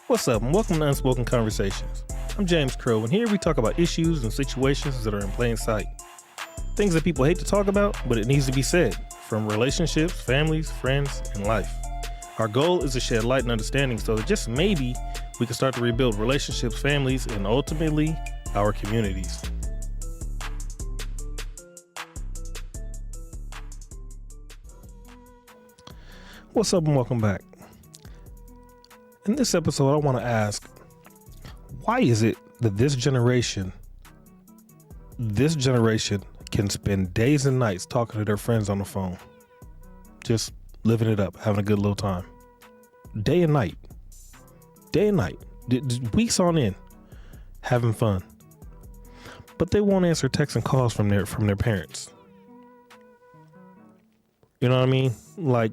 What's up, and welcome to Unspoken Conversations. I'm James Crow, and here we talk about issues and situations that are in plain sight. Things that people hate to talk about, but it needs to be said, from relationships, families, friends, and life. Our goal is to shed light and understanding so that just maybe we can start to rebuild relationships, families, and ultimately, our communities. What's up, and welcome back. In this episode, I want to ask, why is it that this generation can spend days and nights talking to their friends on the phone, just living it up, having a good little time, day and night, weeks on end, having fun, but they won't answer texts and calls from their parents. You know what I mean? Like,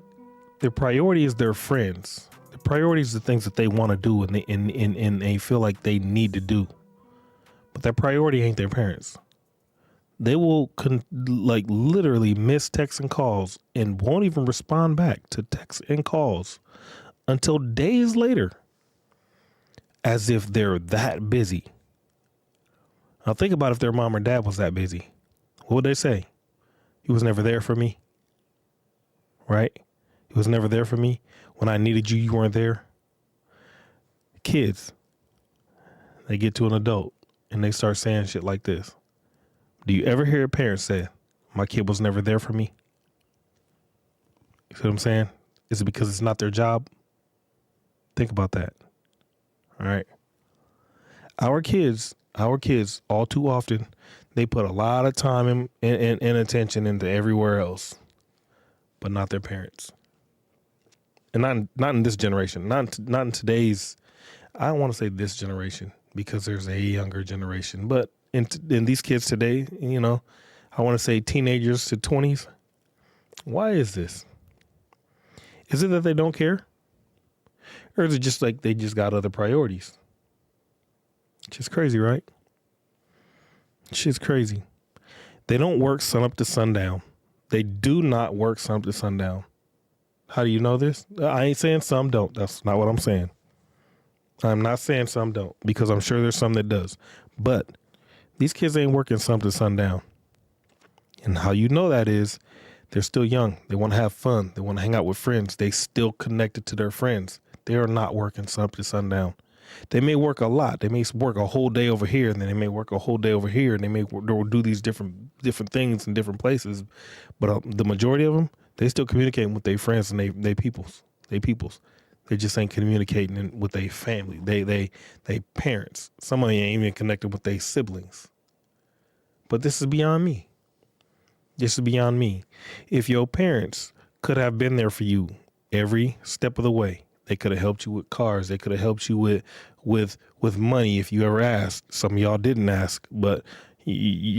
their priority is their friends. The priority is the things that they want to do and they feel like they need to do. But their priority ain't their parents. They will literally miss texts and calls and won't even respond back to texts and calls until days later, as if they're that busy. Now think about if their mom or dad was that busy. What would they say? He was never there for me. Right? He was never there for me. When I needed you, you weren't there. Kids, they get to an adult and they start saying shit like this. Do you ever hear a parent say, my kid was never there for me? You see what I'm saying? Is it because it's not their job? Think about that. All right. Our kids, all too often, they put a lot of time and attention into everywhere else, but not their parents. And not in this generation, not in today's. I don't want to say this generation because there's a younger generation, but in these kids today, you know, I want to say teenagers to 20s. Why is this? Is it that they don't care, or is it just like they just got other priorities? It's just crazy, right? Shit's crazy. They don't work sun up to sundown. They do not work sun up to sundown. How do you know this? I ain't saying some don't. That's not what I'm saying. I'm not saying some don't, because I'm sure there's some that does. But these kids ain't working sun to sundown. And how you know that is they're still young. They want to have fun. They want to hang out with friends. They still connected to their friends. They are not working sun to sundown. They may work a lot. They may work a whole day over here, and then they may work a whole day over here, and they'll do these different things in different places. But the majority of them, they still communicating with their friends and they peoples. They just ain't communicating with their family. They parents. Some of them ain't even connected with their siblings. But this is beyond me. This is beyond me. If your parents could have been there for you every step of the way, they could have helped you with cars. They could have helped you with money if you ever asked. Some of y'all didn't ask, but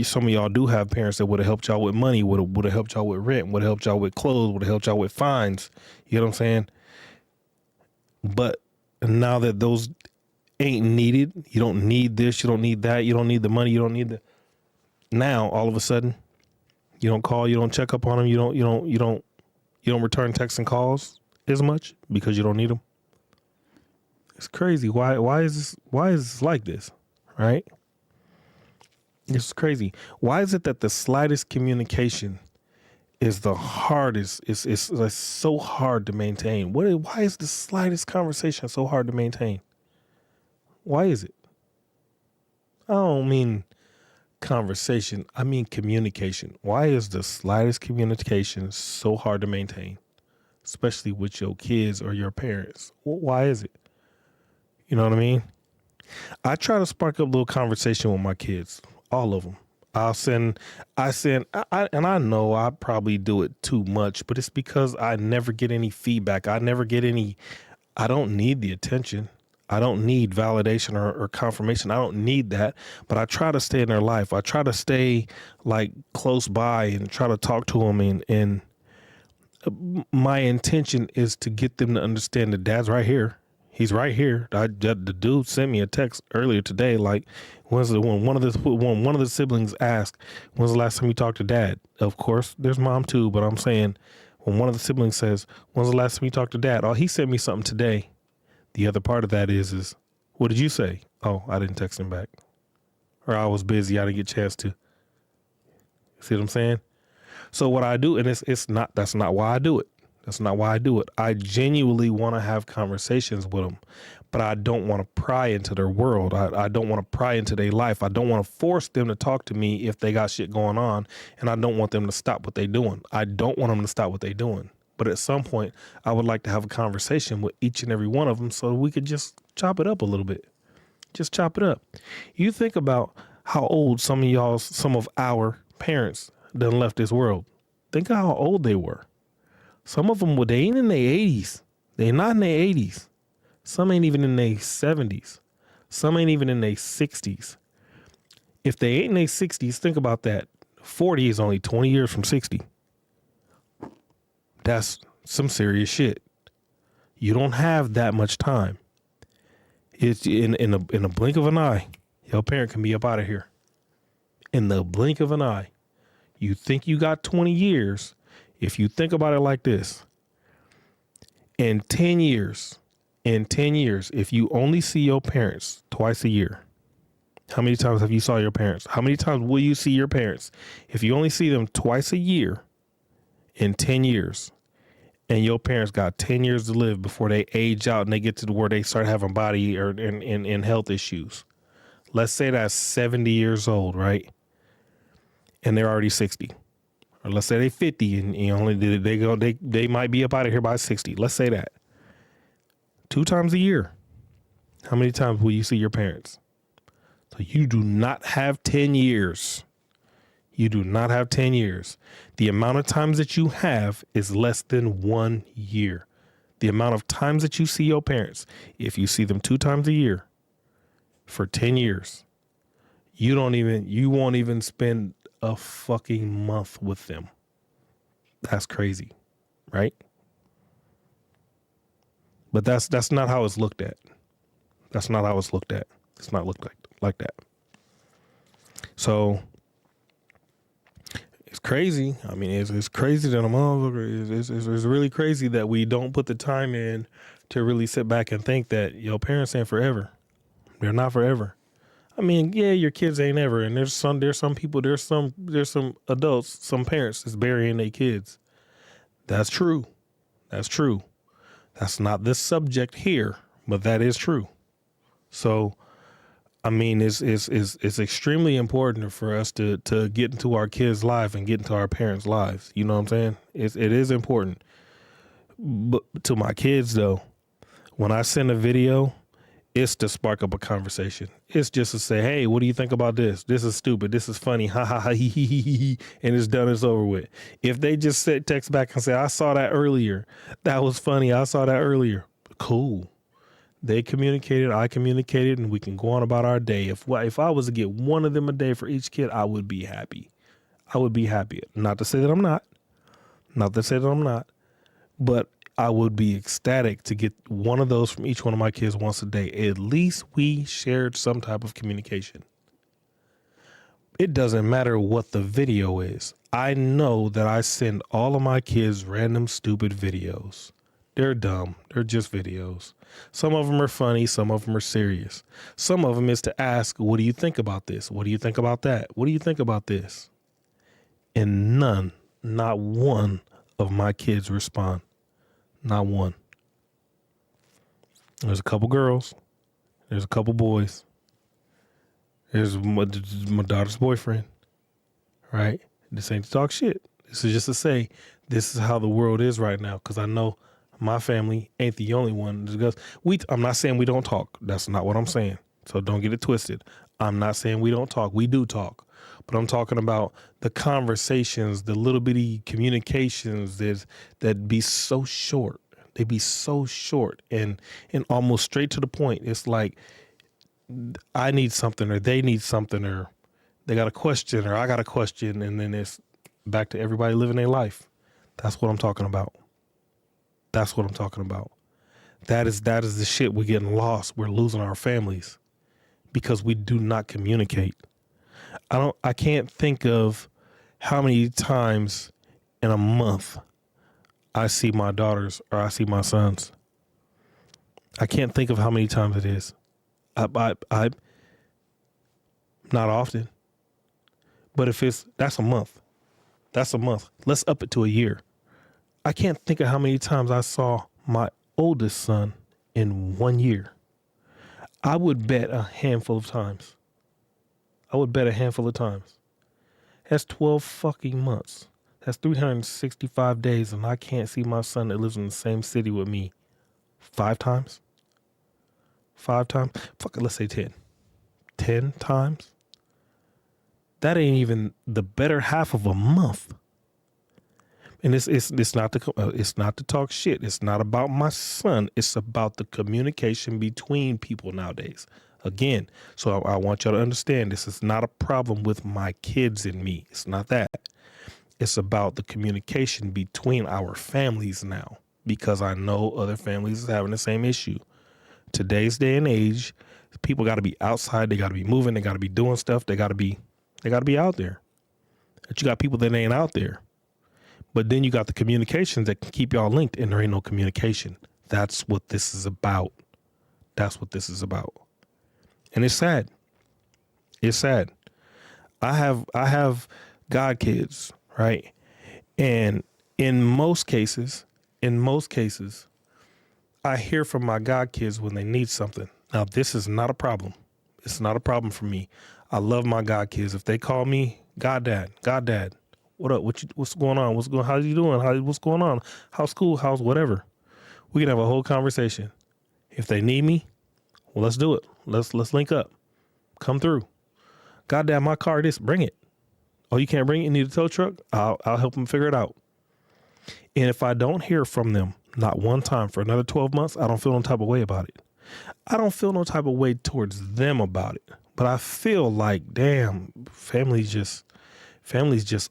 some of y'all do have parents that would have helped y'all with money, would have helped y'all with rent, would have helped y'all with clothes, would have helped y'all with fines. You know what I'm saying? But now that those ain't needed, you don't need this, you don't need that, you don't need the money, you don't need the. Now all of a sudden, you don't call, you don't check up on them, you don't return texts and calls as much because you don't need them. It's crazy. Why is this like this? Right? It's crazy. Why is it that the slightest communication is the hardest? It's like so hard to maintain. Why is the slightest conversation so hard to maintain? Why is it? I don't mean conversation. I mean communication. Why is the slightest communication so hard to maintain, especially with your kids or your parents? Why is it? You know what I mean? I try to spark up a little conversation with my kids. All of them. And I know I probably do it too much, but it's because I never get any feedback. I don't need the attention. I don't need validation or confirmation. I don't need that, but I try to stay in their life. I try to stay like close by and try to talk to them. And my intention is to get them to understand that dad's right here. He's right here. The dude sent me a text earlier today. Like, when one of the siblings asked, "When's the last time you talked to dad?" Of course, there's mom too, but I'm saying when one of the siblings says, "When's the last time you talked to dad?" Oh, he sent me something today The other part of that is what did you say? Oh, I didn't text him back. Or I was busy. I didn't get a chance to. See what I'm saying? So what I do, and that's not why I do it. That's not why I do it. I genuinely want to have conversations with them, but I don't want to pry into their world. I don't want to pry into their life. I don't want to force them to talk to me if they got shit going on, and I don't want them to stop what they're doing. I don't want them to stop what they're doing. But at some point, I would like to have a conversation with each and every one of them so we could just chop it up a little bit. Just chop it up. You think about how old some of our parents done left this world. Think of how old they were. Some of them, they ain't in their 80s. They not in their 80s. Some ain't even in their 70s. Some ain't even in their 60s. If they ain't in their 60s, think about that. 40 is only 20 years from 60. That's some serious shit. You don't have that much time. It's in a blink of an eye. Your parent can be up out of here. In the blink of an eye. You think you got 20 years. If you think about it like this, in 10 years, if you only see your parents twice a year, how many times have you saw your parents? How many times will you see your parents? If you only see them twice a year in 10 years, and your parents got 10 years to live before they age out and they get to where they start having body or and health issues. Let's say that's 70 years old, right? And they're already 60. Or let's say they 50 and they might be up out of here by 60. Let's say that. 2 times a year. How many times will you see your parents? So you do not have 10 years. You do not have 10 years. The amount of times that you have is less than 1 year. The amount of times that you see your parents, if you see them 2 times a year for 10 years, you won't even spend a fucking month with them. That's crazy, right? But that's not how it's looked at. That's not how it's looked at. It's not looked like that. So it's crazy. I mean, it's crazy that a motherfucker it's really crazy that we don't put the time in to really sit back and think that your parents ain't forever. They're not forever. I mean, yeah, your kids ain't ever, and there's some people, there's some adults, some parents that's burying their kids. That's true. That's true. That's not this subject here, but that is true. So, I mean, it's extremely important for us to get into our kids' life and get into our parents' lives. You know what I'm saying? It is important. But to my kids, though, when I send a video, it's to spark up a conversation. It's just to say, hey, what do you think about this? This is stupid. This is funny. Ha ha ha he he he he. And it's done. It's over with. If they just text back and say, I saw that earlier. That was funny. I saw that earlier. Cool. They communicated. I communicated, and we can go on about our day. If I was to get one of them a day for each kid, I would be happy. I would be happy. Not to say that I'm not. Not to say that I'm not. But I would be ecstatic to get one of those from each one of my kids once a day. At least we shared some type of communication. It doesn't matter what the video is. I know that I send all of my kids random stupid videos. They're dumb. They're just videos. Some of them are funny. Some of them are serious. Some of them is to ask, what do you think about this? What do you think about that? What do you think about this? And not one of my kids respond. Not one. There's a couple girls. There's a couple boys. There's my daughter's boyfriend. Right? This ain't to talk shit. This is just to say this is how the world is right now. Because I know my family ain't the only one. I'm not saying we don't talk. That's not what I'm saying. So don't get it twisted. I'm not saying we don't talk. We do talk. But I'm talking about the conversations, the little bitty communications that be so short. They be so short and almost straight to the point. It's like I need something or they need something or they got a question or I got a question. And then it's back to everybody living their life. That's what I'm talking about. That's what I'm talking about. That is the shit. We're getting lost. We're losing our families because we do not communicate. I can't think of how many times in a month I see my daughters or I see my sons. I can't think of how many times it is. I not often. But if that's a month. That's a month. Let's up it to a year. I can't think of how many times I saw my oldest son in 1 year. I would bet a handful of times. That's 12 fucking months. That's 365 days, and I can't see my son that lives in the same city with me 5 times. 5 times? Fuck it, let's say 10. 10 times? That ain't even the better half of a month. And it's not to talk shit. It's not about my son. It's about the communication between people nowadays. Again, so I want y'all to understand this is not a problem with my kids and me. It's not that. It's about the communication between our families now, because I know other families is having the same issue. Today's day and age, people got to be outside. They got to be moving. They got to be doing stuff. They got to be out there. But you got people that ain't out there. But then you got the communications that can keep y'all linked, and there ain't no communication. That's what this is about. And it's sad. I have god kids, right? And in most cases, I hear from my god kids when they need something. Now, this is not a problem. It's not a problem for me. I love my god kids. If they call me God dad, what up? What's going on? How you doing? What's going on? How's school? How's whatever? We can have a whole conversation. If they need me, well, let's do it. Let's link up. Come through. Goddamn, my car, bring it. Oh, you can't bring it? You need a tow truck? I'll help them figure it out. And if I don't hear from them, not one time for another 12 months, I don't feel no type of way about it. I don't feel no type of way towards them about it. But I feel like, damn, family's just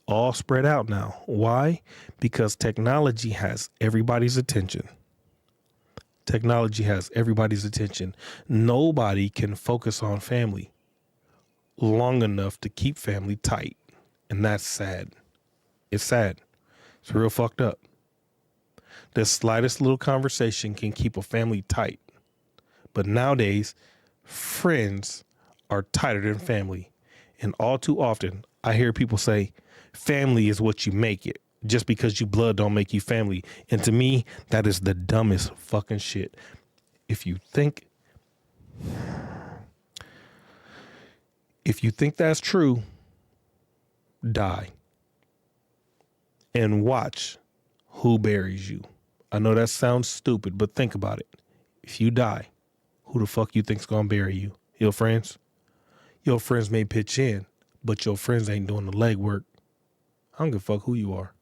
all spread out now. Why? Because technology has everybody's attention. Nobody can focus on family long enough to keep family tight. And that's sad. It's sad. It's real fucked up. The slightest little conversation can keep a family tight. But nowadays, friends are tighter than family. And all too often, I hear people say, family is what you make it. Just because you blood don't make you family. And to me, that is the dumbest fucking shit. If you think that's true, die. And watch who buries you. I know that sounds stupid, but think about it. If you die, who the fuck you think's gonna bury you? Your friends? Your friends may pitch in, but your friends ain't doing the legwork. I don't give a fuck who you are.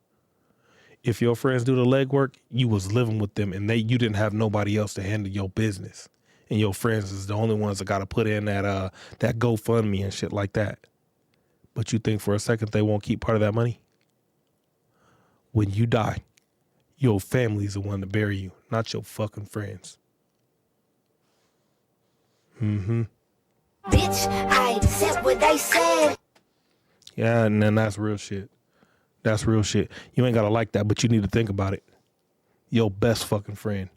If your friends do the legwork, you was living with them and you didn't have nobody else to handle your business. And your friends is the only ones that got to put in that GoFundMe and shit like that. But you think for a second they won't keep part of that money? When you die, your family's the one to bury you, not your fucking friends. Mm-hmm. Bitch, I accept what they said. Yeah, and then that's real shit. That's real shit. You ain't got to like that, but you need to think about it. Your best fucking friend.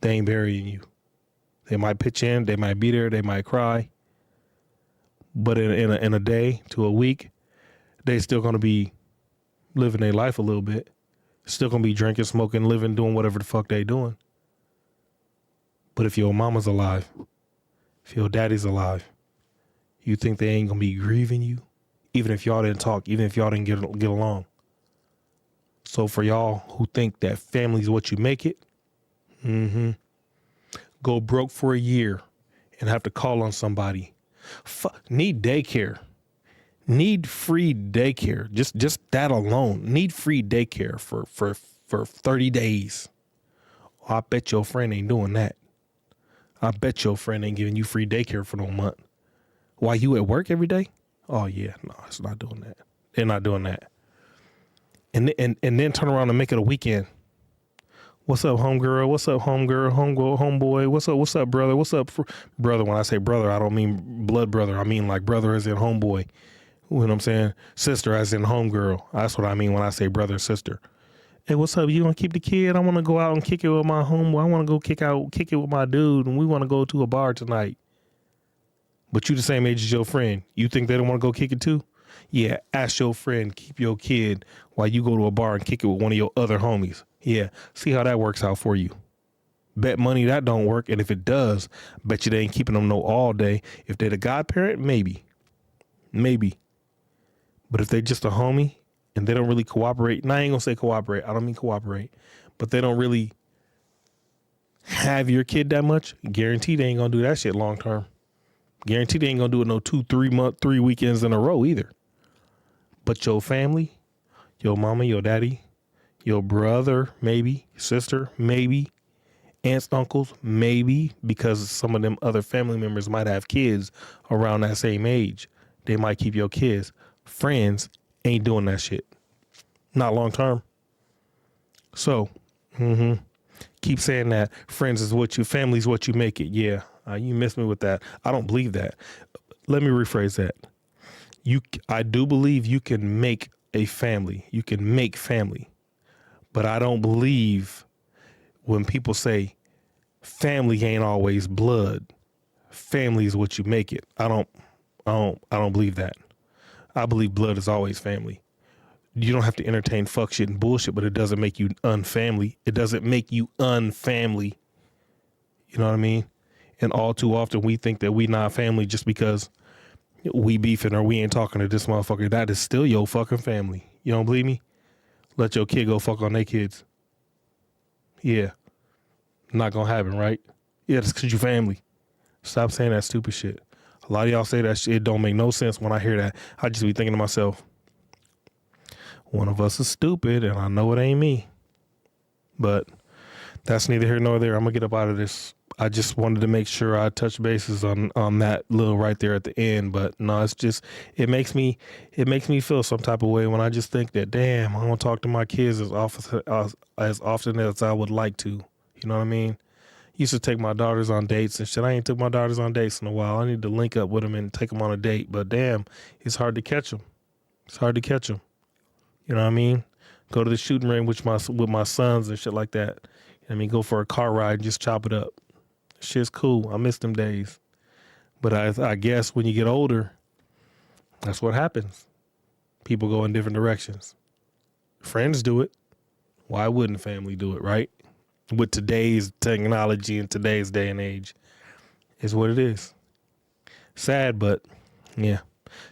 They ain't burying you. They might pitch in. They might be there. They might cry. But in a day to a week, they still going to be living their life a little bit. Still going to be drinking, smoking, living, doing whatever the fuck they doing. But if your mama's alive, if your daddy's alive, you think they ain't going to be grieving you? Even if y'all didn't talk, even if y'all didn't get along. So for y'all who think that family's what you make it, go broke for a year and have to call on somebody. Need daycare. Need free daycare. Just that alone. Need free daycare for 30 days. Oh, I bet your friend ain't doing that. I bet your friend ain't giving you free daycare for no month. While you at work every day? Oh yeah, no, it's not doing that. They're not doing that. And then turn around and make it a weekend. What's up, homegirl? What's up, homegirl? Homeboy? What's up, brother? What's up, brother? When I say brother, I don't mean blood brother. I mean like brother as in homeboy. You know what I'm saying? Sister as in homegirl. That's what I mean when I say brother, sister. Hey, what's up? You gonna keep the kid? I want to go out and kick it with my homeboy. I want to go kick it with my dude, and we want to go to a bar tonight. But you the same age as your friend. You think they don't want to go kick it too? Yeah, ask your friend, keep your kid while you go to a bar and kick it with one of your other homies. Yeah, see how that works out for you. Bet money that don't work, and if it does, bet you they ain't keeping them no all day. If they're the godparent, maybe. But if they just a homie and they don't really cooperate, and I ain't gonna say cooperate, I don't mean cooperate, but they don't really have your kid that much, guaranteed they ain't gonna do that shit long term. Guaranteed they ain't gonna do it no 3 weekends in a row either. But your family, your mama, your daddy, your brother, maybe, sister, maybe, aunts, uncles, maybe, because some of them other family members might have kids around that same age. They might keep your kids. Friends ain't doing that shit. Not long term. So, keep saying that friends is what you, family's what you make it. Yeah, you missed me with that. I don't believe that. Let me rephrase that. I do believe you can make a family. You can make family. But I don't believe when people say family ain't always blood. Family is what you make it. I don't believe that. I believe blood is always family. You don't have to entertain fuck shit and bullshit, but it doesn't make you unfamily. It doesn't make you unfamily. You know what I mean? And all too often we think that we not family just because we beefing or we ain't talking to this motherfucker. That is still your fucking family. You don't believe me? Let your kid go fuck on their kids. Yeah. Not gonna happen, right? Yeah, that's because you family. Stop saying that stupid shit. A lot of y'all say that shit. It don't make no sense when I hear that. I just be thinking to myself, one of us is stupid and I know it ain't me. But that's neither here nor there. I'm gonna get up out of this. I just wanted to make sure I touch bases on that little right there at the end. But no, it's just, it makes me feel some type of way when I just think that, damn, I don't talk to my kids as often as I would like to. You know what I mean? Used to take my daughters on dates and shit. I ain't took my daughters on dates in a while. I need to link up with them and take them on a date. But damn, it's hard to catch them. You know what I mean? Go to the shooting range with my sons and shit like that. I mean, go for a car ride and just chop it up. Shit's cool. I miss them days. But I guess when you get older, that's what happens. People go in different directions. Friends do it. Why wouldn't family do it, right? With today's technology and today's day and age, is what it is. Sad, but yeah.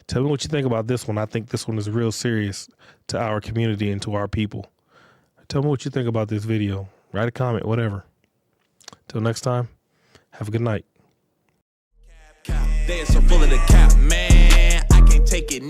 Tell me what you think about this one. I think this one is real serious to our community and to our people. Tell me what you think about this video. Write a comment, whatever. Till next time, have a good night. They are so full of the cap, man. I can't take it.